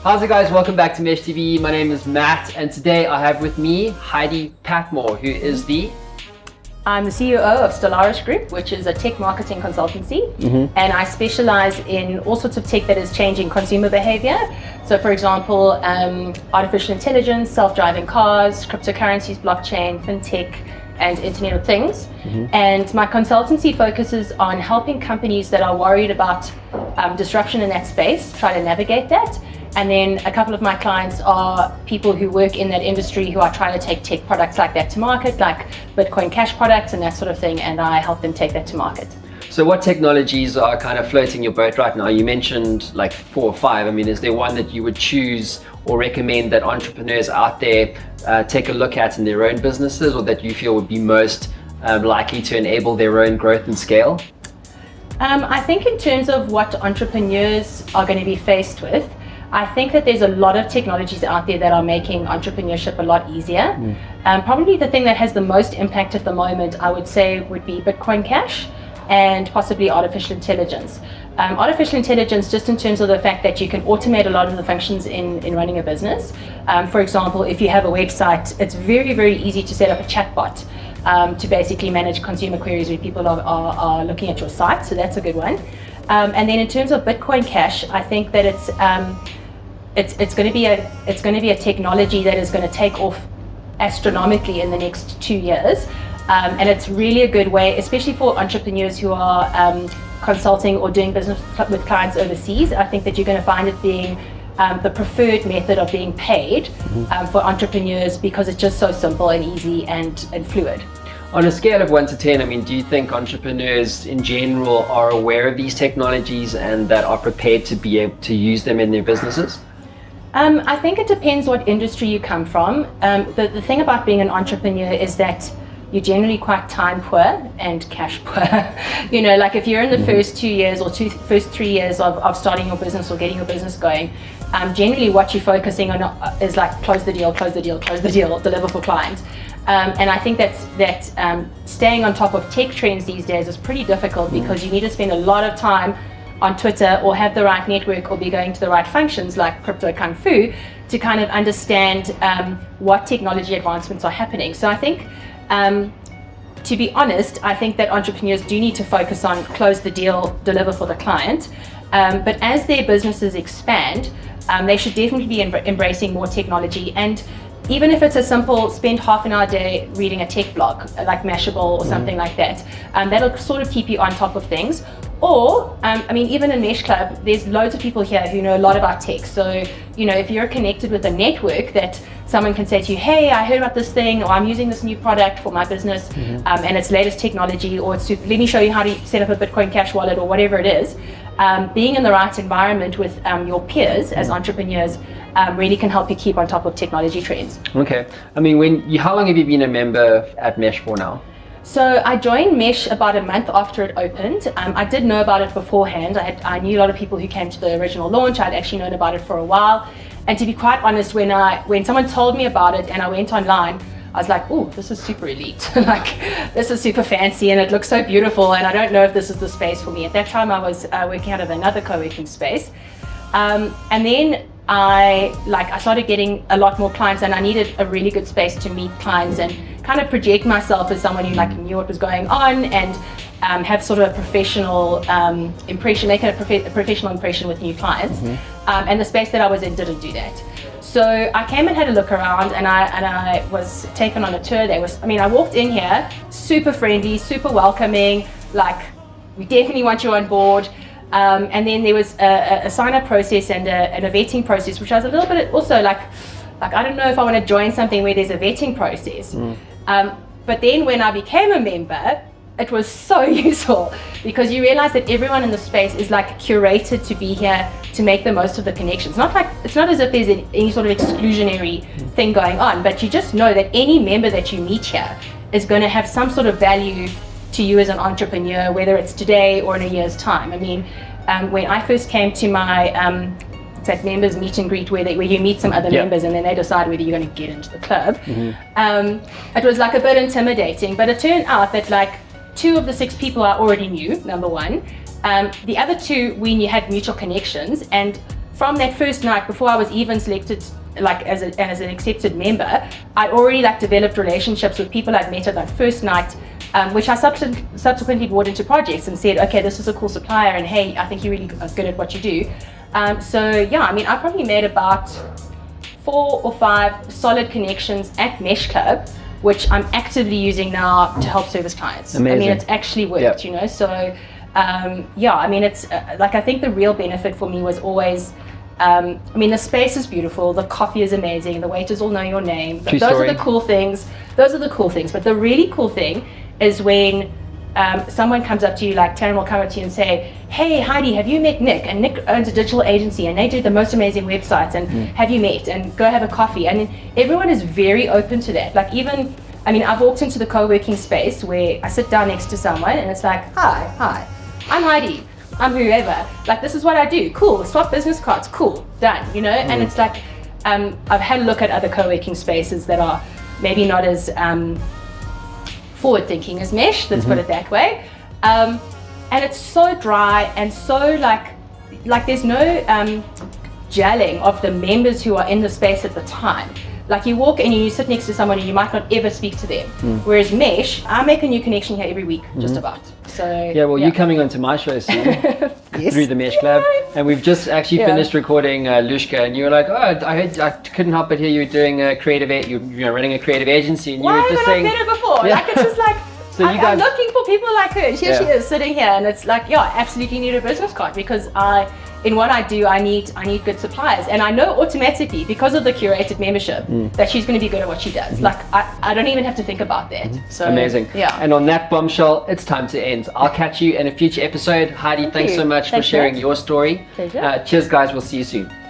How's it guys? Welcome back to Mesh TV. My name is Matt and today I have with me Heidi Patmore, who is I'm the CEO of Stellaris Group, which is a tech marketing consultancy, and I specialize in all sorts of tech that is changing consumer behavior. So for example, artificial intelligence, self-driving cars, cryptocurrencies, blockchain, fintech, and Internet of Things. And my consultancy focuses on helping companies that are worried about disruption in that space, try to navigate that. And then a couple of my clients are people who work in that industry who are trying to take tech products like that to market, like Bitcoin Cash products and that sort of thing, and I help them take that to market. So what technologies are kind of floating your boat right now? You mentioned like 4 or 5. I mean, is there one that you would choose or recommend that entrepreneurs out there take a look at in their own businesses, or that you feel would be most likely to enable their own growth and scale? I think in terms of what entrepreneurs are going to be faced with, I think that there's a lot of technologies out there that are making entrepreneurship a lot easier. Probably the thing that has the most impact at the moment, I would say, would be Bitcoin Cash and possibly artificial intelligence. Artificial intelligence, just in terms of the fact that you can automate a lot of the functions in running a business. For example, if you have a website, it's very, very easy to set up a chatbot to basically manage consumer queries when people are looking at your site. So that's a good one. And then in terms of Bitcoin Cash, I think that it's going to be a technology that is going to take off astronomically in the next 2 years, and it's really a good way, especially for entrepreneurs who are consulting or doing business with clients overseas. I think that you're going to find it being the preferred method of being paid for entrepreneurs, because it's just so simple and easy and fluid. On a scale of 1 to 10, I mean, do you think entrepreneurs in general are aware of these technologies and that are prepared to be able to use them in their businesses? I think it depends what industry you come from. The thing about being an entrepreneur is that you're generally quite time poor and cash poor. You know, like if you're in the first 2 years or first 3 years of starting your business or getting your business going, generally what you're focusing on is like close the deal, deliver for clients. And I think that staying on top of tech trends these days is pretty difficult, because you need to spend a lot of time on Twitter or have the right network or be going to the right functions like Crypto Kung Fu to kind of understand what technology advancements are happening. So I think, to be honest, I think that entrepreneurs do need to focus on close the deal, deliver for the client. But as their businesses expand, they should definitely be embracing more technology. And even if it's a simple, spend half an hour a day reading a tech blog like Mashable or something like that, that'll sort of keep you on top of things. Or, I mean, even in Mesh Club, there's loads of people here who know a lot about tech. So, you know, if you're connected with a network that someone can say to you, hey, I heard about this thing, or I'm using this new product for my business, and it's latest technology, or it's let me show you how to set up a Bitcoin Cash wallet, or whatever it is. Being in the right environment with your peers as entrepreneurs really can help you keep on top of technology trends. Okay. I mean, how long have you been a member at Mesh for now? So I joined Mesh about a month after it opened. I did know about it beforehand. I knew a lot of people who came to the original launch. I'd actually known about it for a while. And to be quite honest, when someone told me about it and I went online, I was like, oh, this is super elite. Like, this is super fancy and it looks so beautiful, and I don't know if this is the space for me. At that time, I was working out of another co-working space. And then I started getting a lot more clients, and I needed a really good space to meet clients and kind of project myself as someone who knew what was going on, and have sort of a professional impression, make a professional impression with new clients. And the space that I was in didn't do that. So I came and had a look around, and I was taken on a tour. I walked in here, super friendly, super welcoming, like, we definitely want you on board. And then there was a sign-up process and a vetting process, which I was a little bit also like I don't know if I want to join something where there's a vetting process. But then when I became a member, it was so useful, because you realize that everyone in the space is like curated to be here to make the most of the connections. It's not as if there's any sort of exclusionary thing going on, but you just know that any member that you meet here is going to have some sort of value to you as an entrepreneur, whether it's today or in a year's time. I mean, when I first came to my it's like members meet and greet where you meet some other members and then they decide whether you're going to get into the club. It was like a bit intimidating, but it turned out that like 2 of the 6 people I already knew, number one. The other 2, we had mutual connections, and from that first night, before I was even selected like as an accepted member, I'd already like developed relationships with people I'd met at that first night, which I subsequently brought into projects and said, okay, this is a cool supplier, and hey, I think you're really good at what you do. So yeah, I mean, I probably made about 4 or 5 solid connections at Mesh Club, which I'm actively using now to help service clients. Amazing. I mean, it's actually worked, you know. So yeah, I mean, it's like, I think the real benefit for me was always, I mean, the space is beautiful, the coffee is amazing, the waiters all know your name. Those are the cool things. Those are the cool things. But the really cool thing is when someone comes up to you, like Taryn will come up to you and say, hey Heidi, have you met Nick? And Nick owns a digital agency and they do the most amazing websites, and have you met? And go have a coffee. And everyone is very open to that. Like, even, I mean, I've walked into the co-working space where I sit down next to someone and it's like, hi, I'm Heidi, I'm whoever. Like, this is what I do. Cool, swap business cards, cool, done, you know? And it's like, I've had a look at other co-working spaces that are maybe not as forward thinking as Mesh, let's put it that way. And it's so dry and so like there's no gelling of the members who are in the space at the time. Like, you walk in and you sit next to someone and you might not ever speak to them. Whereas Mesh, I make a new connection here every week, just about. So yeah, well, you're coming onto my show soon through the Mesh Club, and we've just actually finished recording Lushka, and you were like, oh, I couldn't help but hear you doing a creative, you're running a creative agency, and you were just saying, I met her before? Like, it's just like, so I'm looking for people like her, and here she is sitting here, and it's like, yeah, absolutely need a business card, because in what I do, I need good suppliers, and I know automatically, because of the curated membership, that she's going to be good at what she does. Like, I don't even have to think about that. So amazing. Yeah. And on that bombshell, it's time to end. I'll catch you in a future episode. Heidi, thanks so much for sharing your story. Pleasure. Cheers, guys. We'll see you soon.